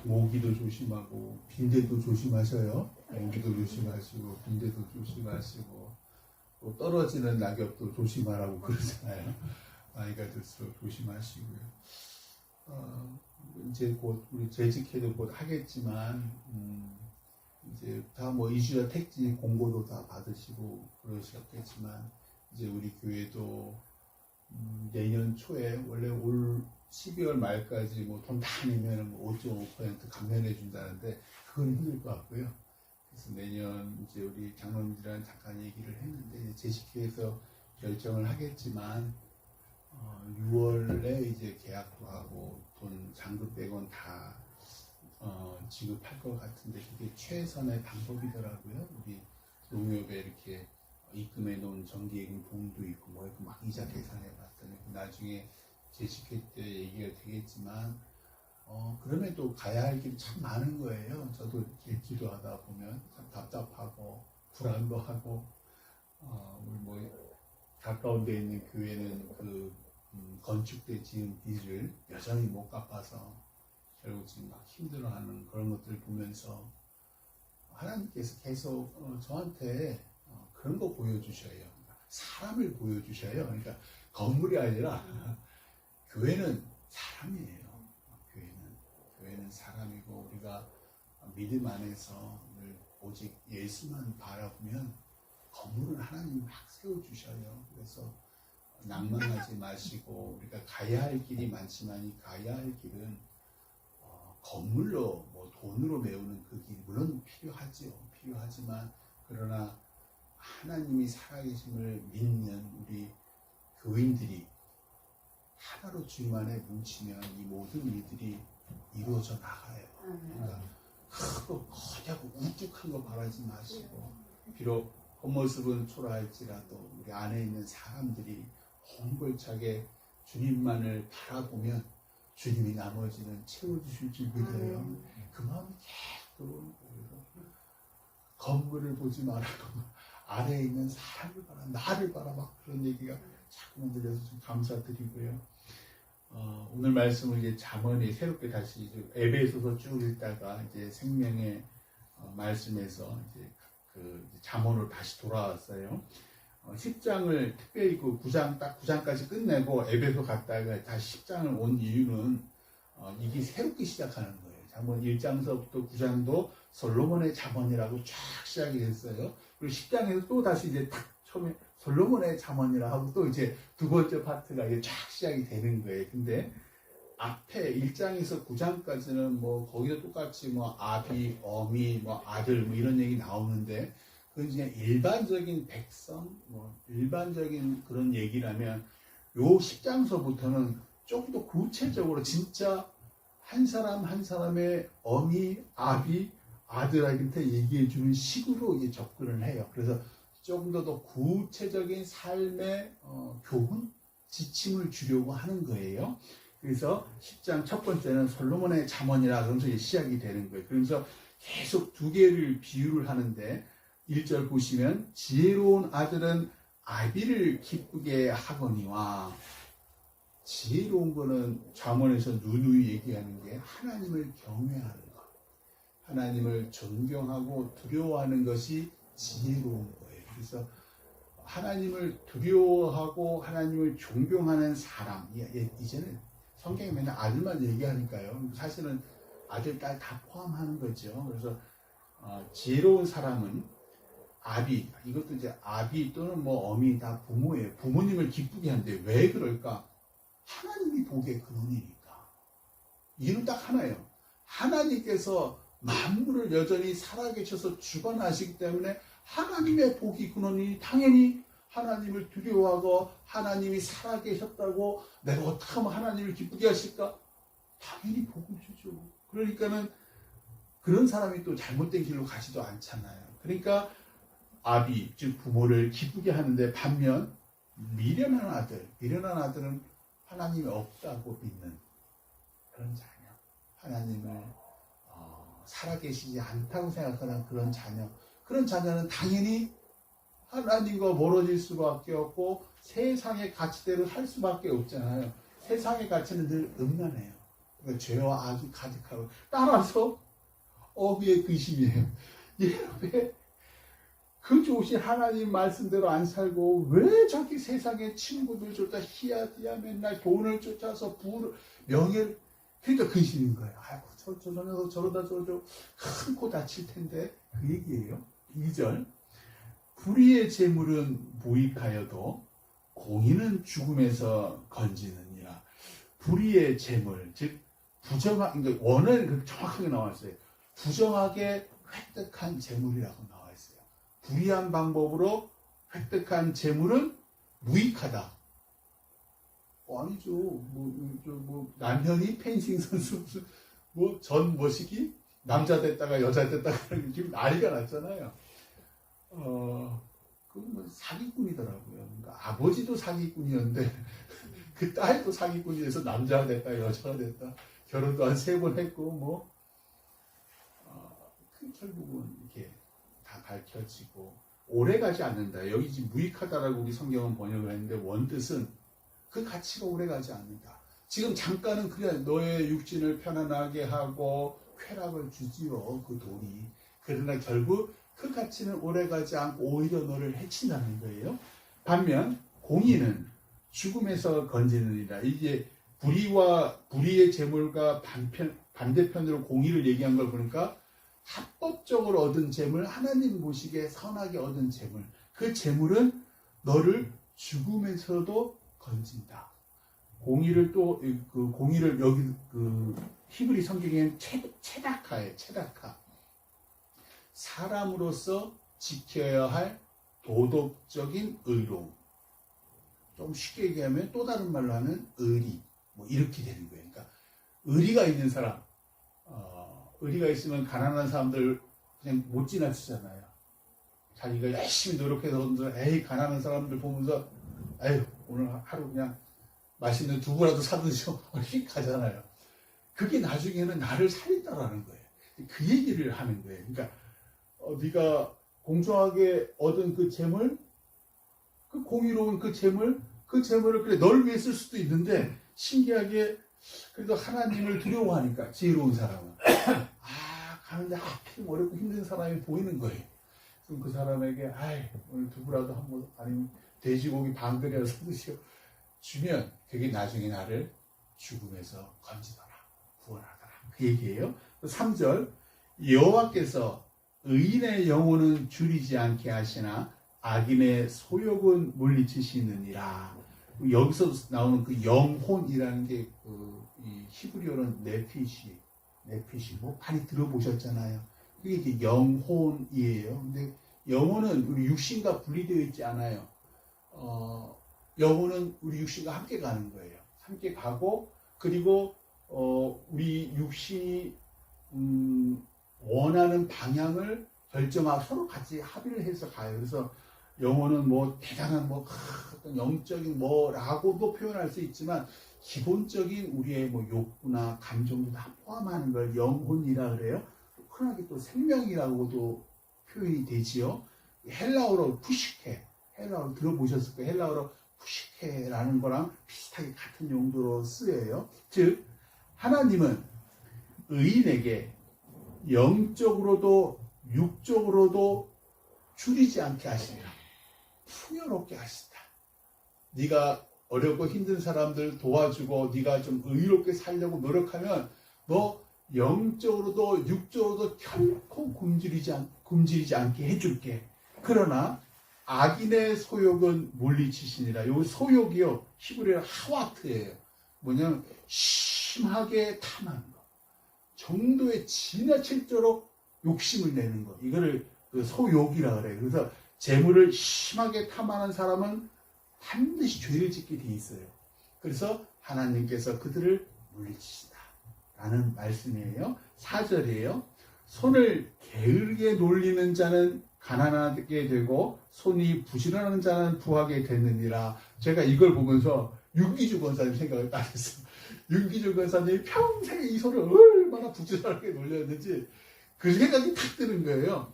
모기도 조심하고 빈대도 조심하셔요. 모기도 조심하시고 빈대도 조심하시고 또 떨어지는 낙엽도 조심하라고 그러잖아요. 나이가 들수록 조심하시고요. 이제 곧 우리 재직회도 곧 하겠지만 이제 다 뭐 이주야 택지 공고도 다 받으시고 그러셨겠지만 이제 우리 교회도 내년 초에 원래 올 12월 말까지 뭐 돈 다 내면 5.5% 감면해 준다는데 그건 힘들 것 같고요. 그래서 내년 이제 우리 장로님들이랑 잠깐 얘기를 했는데 재직회에서 결정을 하겠지만 6월에 이제 계약도 하고 돈 잔금 빼곤 다 지급할 것 같은데 그게 최선의 방법이더라고요. 우리 농협에 이렇게 입금해 놓은 정기예금 봉도 있고 뭐 이렇게 막 이자 계산해 봤더니 나중에 재직회 때 얘기가 되겠지만 그럼에도 가야 할 길이 참 많은 거예요. 저도 이렇게 기도하다 보면 참 답답하고 불안도 하고 우리 뭐 가까운 데 있는 교회는 그 건축대 지은 빚을 여전히 못 갚아서 결국 지금 막 힘들어하는 그런 것들을 보면서 하나님께서 계속 저한테 그런 거 보여주셔요. 사람을 보여주셔요. 그러니까 건물이 아니라 교회는 사람이에요. 교회는 사람이고 우리가 믿음 안에서 오직 예수만 바라보면 건물은 하나님이 막 세워주셔요. 그래서 낭만하지 마시고 우리가 가야 할 길이 많지만 이 가야 할 길은 건물로 뭐 돈으로 메우는 그 길 물론 필요하지만 그러나 하나님이 살아계심을 믿는 우리 교인들이 하나로 주님 안에 뭉치면 이 모든 일들이 이루어져 나가요. 그러니까 크고 거대하고 우뚝한 거 바라지 마시고 비록 겉모습은 초라할지라도 우리 안에 있는 사람들이 홍골차게 주님만을 바라보면 주님이 나머지는 채워주실 줄 믿어요. 그 마음이 계속 들어오는 거예요. 건물을 보지 말고 아래에 있는 사람을 바라, 나를 바라 막 그런 얘기가 자꾸만 들려서 좀 감사드리고요. 오늘 말씀을 이제 잠언이 새롭게 다시 에베소서 쭉 읽다가 이제 생명의 말씀에서 이제 그 잠언으로 다시 돌아왔어요. 10장을 특별히 그 9장 딱 9장까지 끝내고 에베소 갔다가 다시 10장을 온 이유는 이게 새롭게 시작하는 거예요. 잠언 1장서부터 9장도 솔로몬의 잠언이라고 쫙 시작이 됐어요. 그리고 10장에서 또 다시 이제 딱 처음에 솔로몬의 잠언이라 하고 또 이제 두 번째 파트가 이제 쫙 시작이 되는 거예요. 근데 앞에 1장에서 9장까지는 뭐 거기도 똑같이 뭐 아비, 어미, 뭐 아들 뭐 이런 얘기 나오는데 그건 그냥 일반적인 백성, 뭐 일반적인 그런 얘기라면 요 10장서부터는 조금 더 구체적으로 진짜 한 사람 한 사람의 어미, 아비, 아들한테 얘기해 주는 식으로 이제 접근을 해요. 그래서 조금 더 구체적인 삶의 교훈, 지침을 주려고 하는 거예요. 그래서 10장 첫 번째는 솔로몬의 잠언이라 그러면서 이제 시작이 되는 거예요. 그러면서 계속 두 개를 비유를 하는데 1절 보시면 지혜로운 아들은 아비를 기쁘게 하거니와 지혜로운 거는 잠언에서 누누이 얘기하는 게 하나님을 경외하는 것, 하나님을 존경하고 두려워하는 것이 지혜로운 거예요. 그래서 하나님을 두려워하고 하나님을 존경하는 사람, 이제는 성경에 맨날 아들만 얘기하니까요. 사실은 아들, 딸 다 포함하는 거죠. 그래서 지혜로운 사람은 아비, 이것도 이제 아비 또는 뭐 어미 다 부모예요. 부모님을 기쁘게 하는데 왜 그럴까? 하나님이 복의 근원이니까. 이유는 딱 하나예요. 하나님께서 만물을 여전히 살아계셔서 주관하시기 때문에 하나님의 복이 근원이니 당연히 하나님을 두려워하고 하나님이 살아계셨다고 내가 어떻게 하면 하나님을 기쁘게 하실까? 당연히 복을 주죠. 그러니까는 그런 사람이 또 잘못된 길로 가지도 않잖아요. 그러니까 아비, 즉 부모를 기쁘게 하는데 반면 미련한 아들은 하나님이 없다고 믿는 그런 자녀, 하나님을 살아계시지 않다고 생각하는 그런 자녀, 그런 자녀는 당연히 하나님과 멀어질 수밖에 없고 세상의 가치대로 살 수밖에 없잖아요. 세상의 가치는 늘 음란해요. 그러니까 죄와 악이 가득하고 따라서 어비의 근심이에요. 얘 왜 그 좋으신 하나님 말씀대로 안 살고 왜 저기 세상에 친구들 쫓아 히야디야 맨날 돈을 쫓아서 부를 명예를 그러니까 근심인 거예요. 아이고 저 녀석 저러다 큰 코 다칠 텐데 그 얘기예요. 2절 불의의 재물은 무익하여도 공의는 죽음에서 건지느니라. 불의의 재물 즉 부정한 그러니까 원어는 정확하게 나왔어요. 부정하게 획득한 재물이라고 나와 있어요. 불의한 방법으로 획득한 재물은 무익하다. 아니죠. 남편이 펜싱 선수 전 뭐시기 남자 됐다가 여자 됐다가 지금 난리가 났잖아요. 그건 사기꾼이더라고요. 그러니까 아버지도 사기꾼이었는데 그 딸도 사기꾼이 돼서 남자가 됐다 여자가 됐다 결혼도 한 3번 했고 결국은 이렇게 다 밝혀지고 오래가지 않는다. 여기 지금 무익하다라고 우리 성경은 번역을 했는데 원뜻은 그 가치가 오래가지 않는다. 지금 잠깐은 그래 너의 육신을 편안하게 하고 쾌락을 주지요. 그 돈이. 그러나 결국 그 가치는 오래가지 않고 오히려 너를 해친다는 거예요. 반면 공의는 죽음에서 건지느니라. 이게 불의의 재물과 반대편으로 공의를 얘기한 걸 보니까 합법적으로 얻은 재물, 하나님 보시기에 선하게 얻은 재물, 그 재물은 너를 죽음에서도 건진다. 공의를 또 그 공의를 여기 그 히브리 성경에는 체다카예요. 체다카. 사람으로서 지켜야 할 도덕적인 의로움. 좀 쉽게 얘기하면 또 다른 말로 하면 의리. 이렇게 되는 거예요. 그러니까 의리가 있는 사람, 의리가 있으면 가난한 사람들 그냥 못 지나치잖아요. 자기가 열심히 노력해서 에이 가난한 사람들 보면서 에휴 오늘 하루 그냥 맛있는 두부라도 사드시오 이렇게 가잖아요. 그게 나중에는 나를 살린다라는 거예요. 그 얘기를 하는 거예요. 그러니까 네가 공정하게 얻은 그 재물, 그 공의로운 그 재물을 그래 널 위해 쓸 수도 있는데 신기하게 그래도 하나님을 두려워하니까 지혜로운 사람은 가는데 하필 어렵고 힘든 사람이 보이는 거예요. 그럼 그 사람에게 오늘 두부라도 한번 아니면 돼지고기 반그릇이라도 사드시오 주면 그게 나중에 나를 죽음에서 건지더라 구원하더라 그 얘기예요. 3절 여호와께서 의인의 영혼은 줄이지 않게 하시나 악인의 소욕은 물리치시느니라. 여기서 나오는 그 영혼이라는 게 이 히브리어는 네피시 많이 들어보셨잖아요. 그게 이제 영혼이에요. 근데 영혼은 우리 육신과 분리되어 있지 않아요. 영혼은 우리 육신과 함께 가는 거예요. 함께 가고 그리고 우리 육신이 원하는 방향을 결정하고 서로 같이 합의를 해서 가요. 그래서 영혼은 대단한 어떤 영적인 라고도 표현할 수 있지만 기본적인 우리의 욕구나 감정도 다 포함하는 걸 영혼이라 그래요. 흔하게 또 생명이라고도 표현이 되지요. 헬라어로 푸시케, 헬라어로 들어보셨을 거예요. 헬라어로 푸시케라는 거랑 비슷하게 같은 용도로 쓰여요. 즉 하나님은 의인에게 영적으로도 육적으로도 줄이지 않게 하시리라. 풍요롭게 하신다. 네가 어렵고 힘든 사람들 도와주고 네가 좀 의롭게 살려고 노력하면 너 영적으로도 육적으로도 결코 굶주리지 않게 해줄게. 그러나 악인의 소욕은 물리치시니라. 요 소욕이요 히브리어 하와트예요. 뭐냐면 심하게 탐하는 거. 정도에 지나칠도록 욕심을 내는 거. 이거를 그 소욕이라 그래요. 그래서 재물을 심하게 탐하는 사람은 반드시 죄를 짓게 돼 있어요. 그래서 하나님께서 그들을 물리치시다 라는 말씀이에요. 4절이에요. 손을 게으르게 놀리는 자는 가난하게 되고 손이 부지런한 자는 부하게 되느니라. 제가 이걸 보면서 윤기주 권사님 생각을 딱 했어요. 윤기주 권사님이 평생에 이 손을 얼마나 부지런하게 놀렸는지 그 생각이 탁 드는 거예요.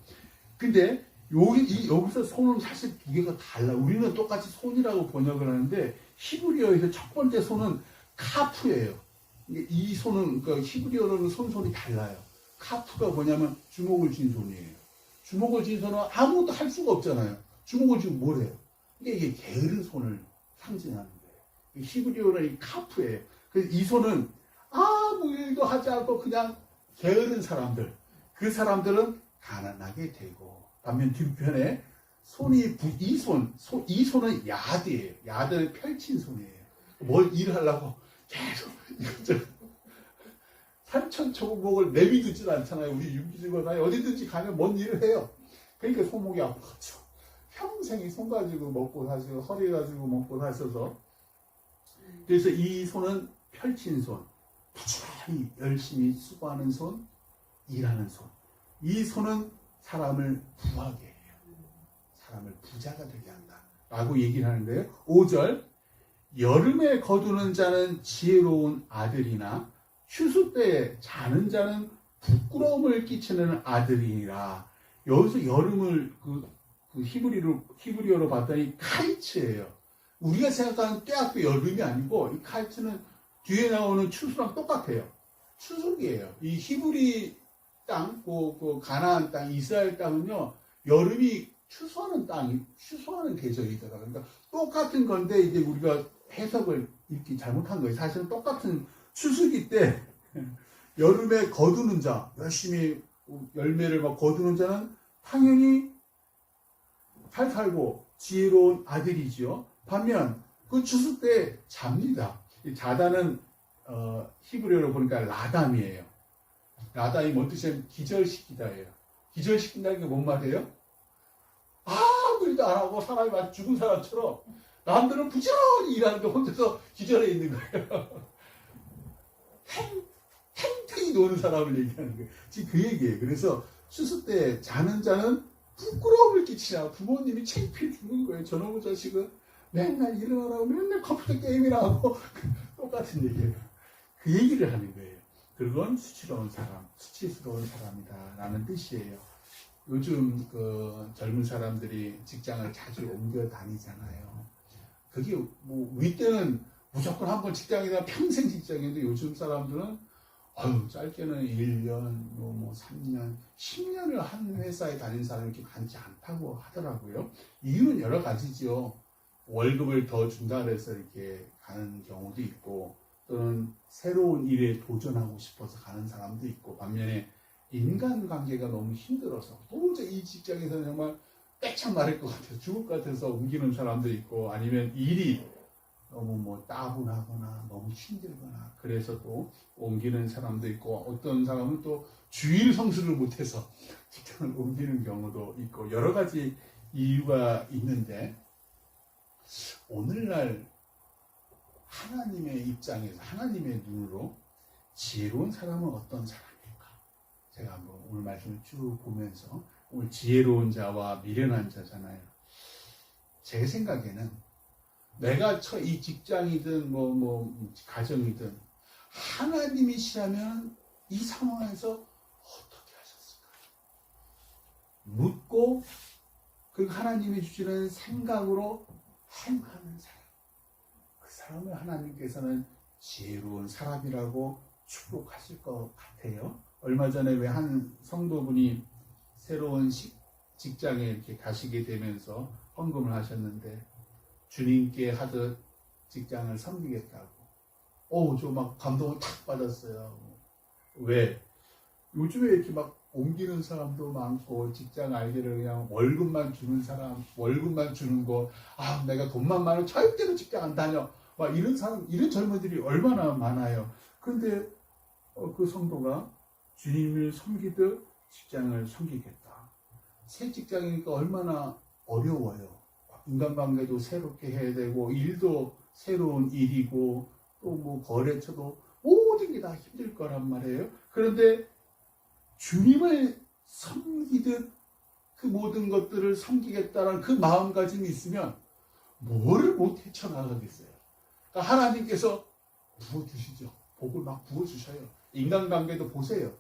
근데 여기서 손은 사실 두 개가 달라. 우리는 똑같이 손이라고 번역을 하는데 히브리어에서 첫 번째 손은 카프예요. 이 손은, 그러니까 히브리어로는 손이 달라요. 카프가 뭐냐면 주먹을 쥔 손이에요. 주먹을 쥔 손은 아무것도 할 수가 없잖아요. 주먹을 쥐고 뭘 해요? 이게 게으른 손을 상징하는 거예요. 히브리어는 이 카프예요. 그래서 이 손은 아무 일도 하지 않고 그냥 게으른 사람들, 그 사람들은 가난하게 되고, 반면 뒤편에 이 손은 야드예요. 야드는 펼친 손이에요. 뭘 일하려고 계속 산천초목을 내비두질 않잖아요. 우리 유기적으로 어디든지 가면 뭔 일을 해요. 그러니까 손목이 아프죠. 평생이 손 가지고 먹고 사시고 허리 가지고 먹고 사셔서, 그래서 이 손은 펼친 손, 부지런히 열심히 수고하는 손, 일하는 손. 이 손은 사람을 부하게 해요. 사람을 부자가 되게 한다 라고 얘기를 하는 거예요. 5절, 여름에 거두는 자는 지혜로운 아들이나 추수 때에 자는 자는 부끄러움을 끼치는 아들이니라. 여기서 여름을 히브리어로 봤더니 카이츠예요. 우리가 생각하는 떼학도 여름이 아니고, 이 카이츠는 뒤에 나오는 추수랑 똑같아요. 추석이에요. 이 히브리 땅, 가나안 땅, 이스라엘 땅은요, 여름이 추수하는 계절이더라고요. 그러니까 똑같은 건데, 이제 우리가 해석을 읽기 잘못한 거예요. 사실은 똑같은 추수기 때, 여름에 거두는 자, 열심히 열매를 막 거두는 자는 당연히 잘 살고 지혜로운 아들이지요. 반면 그 추수 때 잡니다. 이 자다는 히브리어로 보니까 라담이에요. 라담이 뭔 뜻이냐면 기절시키다예요. 기절시킨다는 게 뭔 말이에요? 아무 일도 안 하고 사람이 마치 죽은 사람처럼 남들은 부지런히 일하는데 혼자서 기절해 있는 거예요. 탱탱이 노는 사람을 얘기하는 거예요. 지금 그 얘기예요. 그래서 추수 때 자는 자는 부끄러움을 끼치냐. 부모님이 창피해 죽는 거예요. 저놈의 자식은 맨날 일을 안 하고 맨날 컴퓨터 게임이나 하고 똑같은 얘기예요. 그 얘기를 하는 거예요. 그건 수치스러운 사람이다 라는 뜻이에요. 요즘 젊은 사람들이 직장을 자주 옮겨 다니잖아요. 그게 우리 때는 무조건 한번 직장이나 평생 직장인데, 요즘 사람들은 짧게는 1년, 3년, 10년을 한 회사에 다닌 사람이 이렇게 많지 않다고 하더라고요. 이유는 여러 가지죠. 월급을 더 준다 그래서 이렇게 가는 경우도 있고, 또는 새로운 일에 도전하고 싶어서 가는 사람도 있고, 반면에 인간관계가 너무 힘들어서 도저히 이 직장에서는 정말 빼창 마를 것 같아서 죽을 것 같아서 옮기는 사람도 있고, 아니면 일이 너무 따분하거나 너무 힘들거나 그래서 또 옮기는 사람도 있고, 어떤 사람은 또 주일 성수를 못해서 직장을 옮기는 경우도 있고, 여러 가지 이유가 있는데, 오늘날 하나님의 입장에서, 하나님의 눈으로 지혜로운 사람은 어떤 사람일까? 제가 한번 오늘 말씀을 쭉 보면서, 오늘 지혜로운 자와 미련한 자잖아요. 제 생각에는 내가 이 직장이든 가정이든 하나님이시라면 이 상황에서 어떻게 하셨을까? 묻고 그 하나님이 주시는 생각으로 행하는 사람, 그 사람을 하나님께서는 지혜로운 사람이라고 축복하실 것 같아요. 얼마 전에 왜 한 성도분이 새로운 직장에 이렇게 가시게 되면서 헌금을 하셨는데, 주님께 하듯 직장을 섬기겠다고. 저 막 감동을 탁 받았어요. 왜? 요즘에 이렇게 막 옮기는 사람도 많고, 직장 알기를 그냥 월급만 주는 사람, 월급만 주는 거, 내가 돈만 많으면 절대로 직장 안 다녀. 막 이런 사람, 이런 젊은이들이 얼마나 많아요. 근데 그 성도가 주님을 섬기듯 직장을 섬기겠다. 새 직장이니까 얼마나 어려워요. 인간관계도 새롭게 해야 되고, 일도 새로운 일이고, 또 거래처도 모든 게 다 힘들 거란 말이에요. 그런데 주님을 섬기듯 그 모든 것들을 섬기겠다는 그 마음가짐이 있으면 뭐를 못 헤쳐나가겠어요. 그러니까 하나님께서 부어주시죠. 복을 막 부어주셔요. 인간관계도 보세요.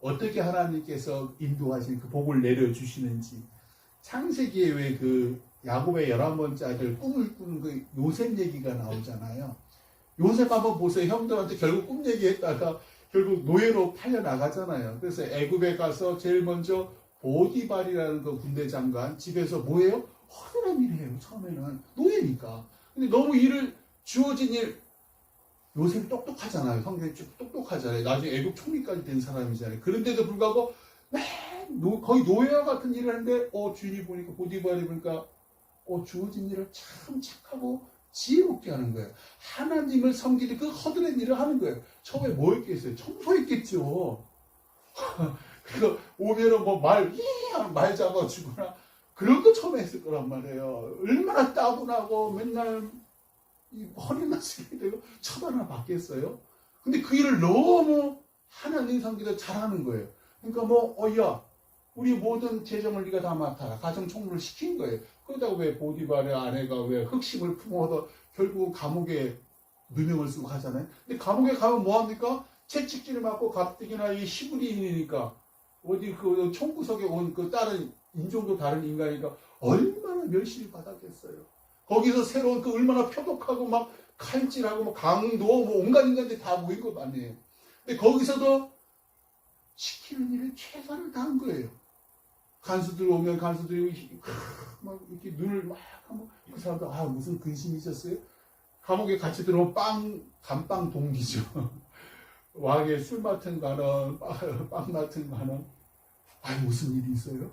어떻게 하나님께서 인도하신 그 복을 내려주시는지. 창세기에 왜 야곱의 11번째 아들 꿈을 꾼 그 요셉 얘기가 나오잖아요. 요셉 한번 보세요. 형들한테 결국 꿈 얘기했다가 결국 노예로 팔려 나가잖아요. 그래서 애굽에 가서 제일 먼저 보디발이라는 그 군대 장관 집에서 뭐예요? 허술한 일을 해요. 처음에는 노예니까. 근데 너무 일을 주어진 일, 요셉이 똑똑하잖아요. 성격이 좀 똑똑하잖아요. 나중에 애국 총리까지 된 사람이잖아요. 그런데도 불구하고 거의 노예와 같은 일을 하는데 주인이 보니까 보디발이 보니까 주어진 일을 참 착하고 지혜롭게 하는 거예요. 하나님을 섬기는 그 허드렛 일을 하는 거예요. 처음에 뭐 했겠어요? 청소했겠죠. 그래서 오면은 뭐 말 잡아주거나 그런 거 처음에 했을 거란 말이에요. 얼마나 따분하고 맨날 허리나 쓰게 되고 쳐다나 받겠어요. 근데 그 일을 너무 하나님 섬기다 잘하는 거예요. 그러니까 야 우리 모든 재정을 네가 다 맡아라. 가정 총무를 시킨 거예요. 그러다가 왜 보디발의 아내가 왜 흑심을 품어서 결국 감옥에 누명을 쓰고 가잖아요. 근데 감옥에 가면 뭐합니까? 채찍질을 맞고 가뜩이나 이 히브리인이니까 어디 그 총구석에 온 그 다른 인종도 다른 인간이니까 얼마나 멸시를 받았겠어요. 거기서 새로운 그 얼마나 표독하고 막 칼질하고 뭐 강도 뭐 온갖 인간들이 다 모인 것 아니에요. 근데 거기서도 시키는 일에 최선을 다한 거예요. 간수들 오면 간수들이 막 이렇게 눈을 막 하면 그 사람들 무슨 근심이 있었어요? 감옥에 같이 들어오면 감빵 동기죠. 왕의 술 맡은 가는 빵 맡은 가는 무슨 일이 있어요?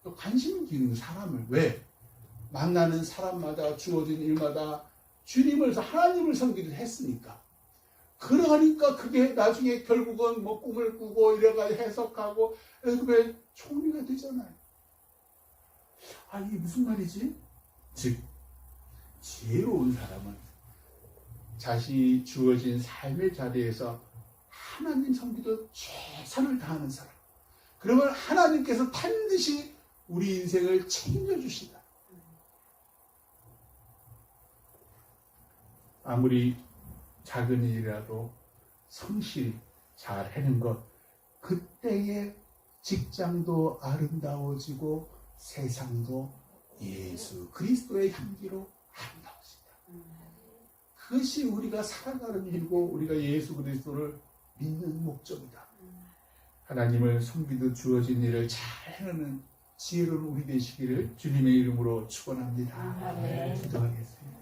또 관심을 기르는 사람을 왜? 만나는 사람마다 주어진 일마다 주님을 하나님을 섬기듯 했으니까. 그러니까 그게 나중에 결국은 뭐 꿈을 꾸고 이래가 해석하고 애굽의 총리가 되잖아요. 이게 무슨 말이지? 즉 지혜로운 사람은 자신이 주어진 삶의 자리에서 하나님 섬기듯 최선을 다하는 사람. 그러면 하나님께서 반드시 우리 인생을 책임져주신다. 아무리 작은 일이라도 성실히 잘 해는 것, 그때의 직장도 아름다워지고 세상도 예수 그리스도의 향기로 아름다워진다. 그것이 우리가 살아가는 일이고 우리가 예수 그리스도를 믿는 목적이다. 하나님을 섬기듯 주어진 일을 잘 해내는 지혜로운 우리 되시기를 주님의 이름으로 축원합니다. 아멘. 기도하겠습니다.